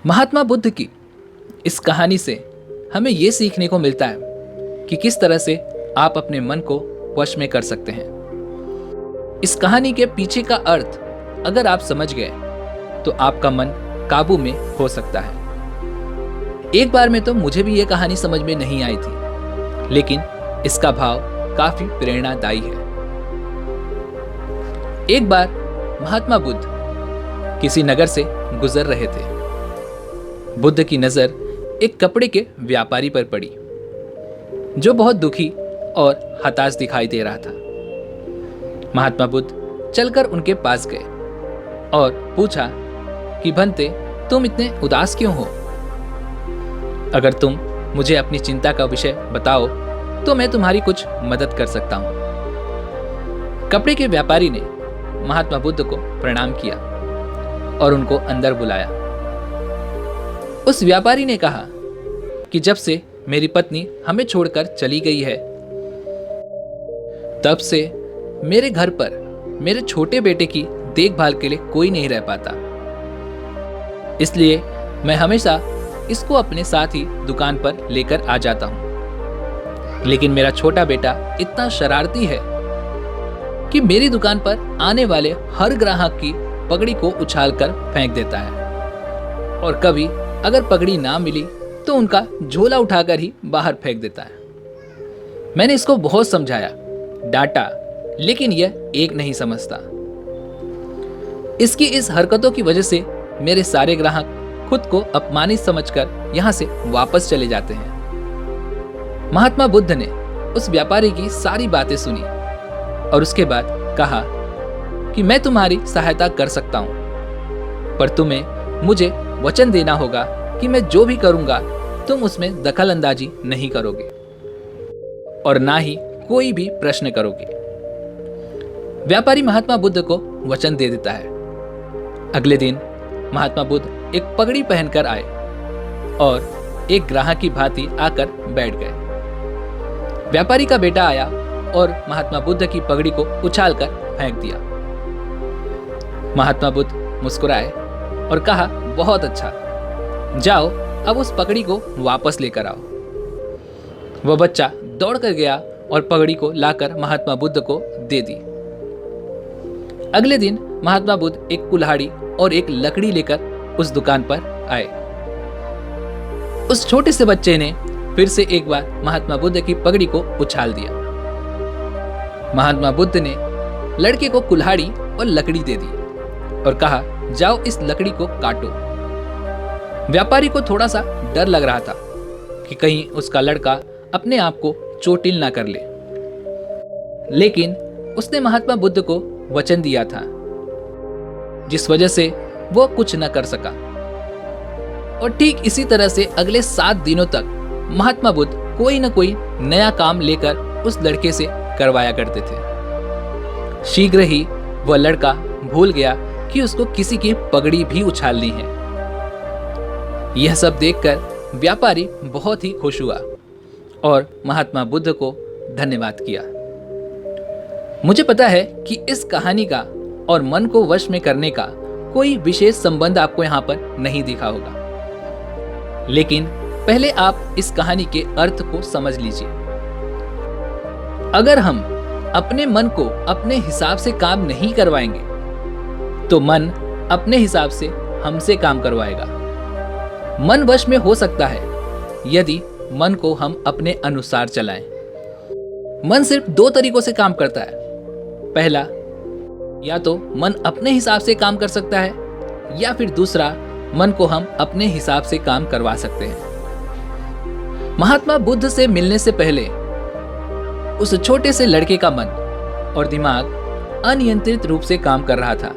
महात्मा बुद्ध की इस कहानी से हमें ये सीखने को मिलता है कि किस तरह से आप अपने मन को वश में कर सकते हैं। इस कहानी के पीछे का अर्थ अगर आप समझ गए तो आपका मन काबू में हो सकता है। एक बार में तो मुझे भी ये कहानी समझ में नहीं आई थी, लेकिन इसका भाव काफी प्रेरणादायी है। एक बार महात्मा बुद्ध किसी नगर से गुजर रहे थे। बुद्ध की नजर एक कपड़े के व्यापारी पर पड़ी, जो बहुत दुखी और हताश दिखाई दे रहा था। महात्मा बुद्ध चलकर उनके पास गए और पूछा कि भंते, तुम इतने उदास क्यों हो? अगर तुम मुझे अपनी चिंता का विषय बताओ तो मैं तुम्हारी कुछ मदद कर सकता हूं। कपड़े के व्यापारी ने महात्मा बुद्ध को प्रणाम किया और उनको अंदर बुलाया। उस व्यापारी ने कहा कि जब से मेरी पत्नी हमें छोड़कर चली गई है, तब से मेरे घर पर मेरे छोटे बेटे की देखभाल के लिए कोई नहीं रह पाता। इसलिए मैं हमेशा इसको अपने साथ ही दुकान पर लेकर आ जाता हूं। लेकिन मेरा छोटा बेटा इतना शरारती है कि मेरी दुकान पर आने वाले हर ग्राहक की पगड़ी को उछालकर फेंक देता है, और कभी अगर पगड़ी ना मिली तो उनका झोला उठाकर ही बाहर फेंक देता है। मैंने इसको बहुत समझाया, डांटा, लेकिन यह एक नहीं समझता। इसकी इस हरकतों की वजह से मेरे सारे ग्राहक खुद को अपमानित समझकर यहां से वापस चले जाते हैं। महात्मा बुद्ध ने उस व्यापारी की सारी बातें सुनी और उसके बाद कहा कि मैं तुम्हारी सहायता कर सकता हूं, पर तुम्हें मुझे वचन देना होगा कि मैं जो भी करूंगा तुम उसमें दखल अंदाजी नहीं करोगे और ना ही कोई भी प्रश्न करोगे। व्यापारी महात्मा बुद्ध को वचन दे देता है। अगले दिन महात्मा बुद्ध एक पगड़ी पहनकर आए और एक ग्राहक की भांति आकर बैठ गए। व्यापारी का बेटा आया और महात्मा बुद्ध की पगड़ी को उछालकर फेंक दिया। महात्मा बुद्ध मुस्कुराए और कहा, बहुत अच्छा, जाओ अब उस पगड़ी को वापस लेकर आओ। वह बच्चा दौड़कर गया और पगड़ी को लाकर महात्मा बुद्ध को दे दी। अगले दिन महात्मा बुद्ध एक कुल्हाड़ी और एक लकड़ी लेकर उस दुकान पर आए। उस छोटे से बच्चे ने फिर से एक बार महात्मा बुद्ध की पगड़ी को उछाल दिया। महात्मा बुद्ध ने लड़के को कुल्हाड़ी और लकड़ी दे दी और कहा, जाओ इस लकड़ी को काटो। व्यापारी को थोड़ा सा डर लग रहा था कि कहीं उसका लड़का अपने आप को चोटिल ना कर ले, लेकिन उसने महात्मा बुद्ध को वचन दिया था, जिस वजह से वो कुछ न कर सका। और ठीक इसी तरह से अगले 7 दिनों तक महात्मा बुद्ध कोई न कोई नया काम लेकर उस लड़के से करवाया करते थे। शीघ्र ही वह लड़का भूल गया कि उसको किसी की पगड़ी भी उछालनी है। यह सब देखकर व्यापारी बहुत ही खुश हुआ और महात्मा बुद्ध को धन्यवाद किया। मुझे पता है कि इस कहानी का और मन को वश में करने का कोई विशेष संबंध आपको यहाँ पर नहीं दिखा होगा, लेकिन पहले आप इस कहानी के अर्थ को समझ लीजिए। अगर हम अपने मन को अपने हिसाब से काम नहीं करवाएंगे तो मन अपने हिसाब से हमसे काम करवाएगा। मन वश में हो सकता है यदि मन को हम अपने अनुसार चलाएं। मन सिर्फ 2 तरीकों से काम करता है। पहला, या तो मन अपने हिसाब से काम कर सकता है, या फिर दूसरा, मन को हम अपने हिसाब से काम करवा सकते हैं। महात्मा बुद्ध से मिलने से पहले उस छोटे से लड़के का मन और दिमाग अनियंत्रित रूप से काम कर रहा था,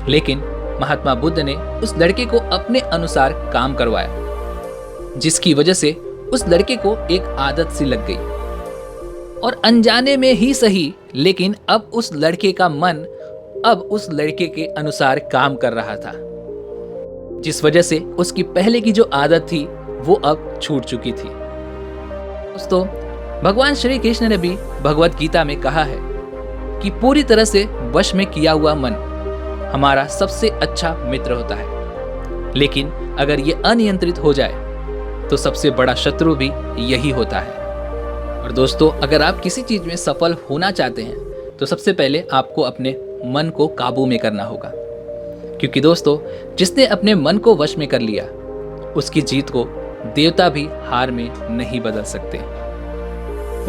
लेकिन महात्मा बुद्ध ने उस लड़के को अपने अनुसार काम करवाया, जिसकी वजह से उस लड़के को एक आदत सी लग गई। और अनजाने में ही सही, लेकिन अब उस लड़के का मन अब उस लड़के के अनुसार काम कर रहा था, जिस वजह से उसकी पहले की जो आदत थी वो अब छूट चुकी थी। दोस्तों, भगवान श्री कृष्ण ने भी भगवत गीता में कहा है कि पूरी तरह से वश में किया हुआ मन हमारा सबसे अच्छा मित्र होता है। लेकिन अगर ये अनियंत्रित हो जाए तो सबसे बड़ा शत्रु भी यही होता है। और दोस्तों, अगर आप किसी चीज़ में सफल होना चाहते हैं तो सबसे पहले आपको अपने मन को काबू में करना होगा, क्योंकि दोस्तों, जिसने अपने मन को वश में कर लिया उसकी जीत को देवता भी हार में नहीं बदल सकते।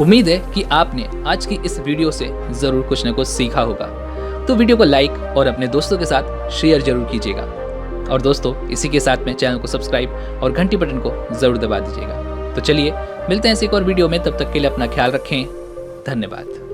उम्मीद है कि आपने आज की इस वीडियो से ज़रूर कुछ न कुछ सीखा होगा। तो वीडियो को लाइक और अपने दोस्तों के साथ शेयर जरूर कीजिएगा। और दोस्तों, इसी के साथ में चैनल को सब्सक्राइब और घंटी बटन को ज़रूर दबा दीजिएगा। तो चलिए मिलते हैं इसी एक और वीडियो में, तब तक के लिए अपना ख्याल रखें। धन्यवाद।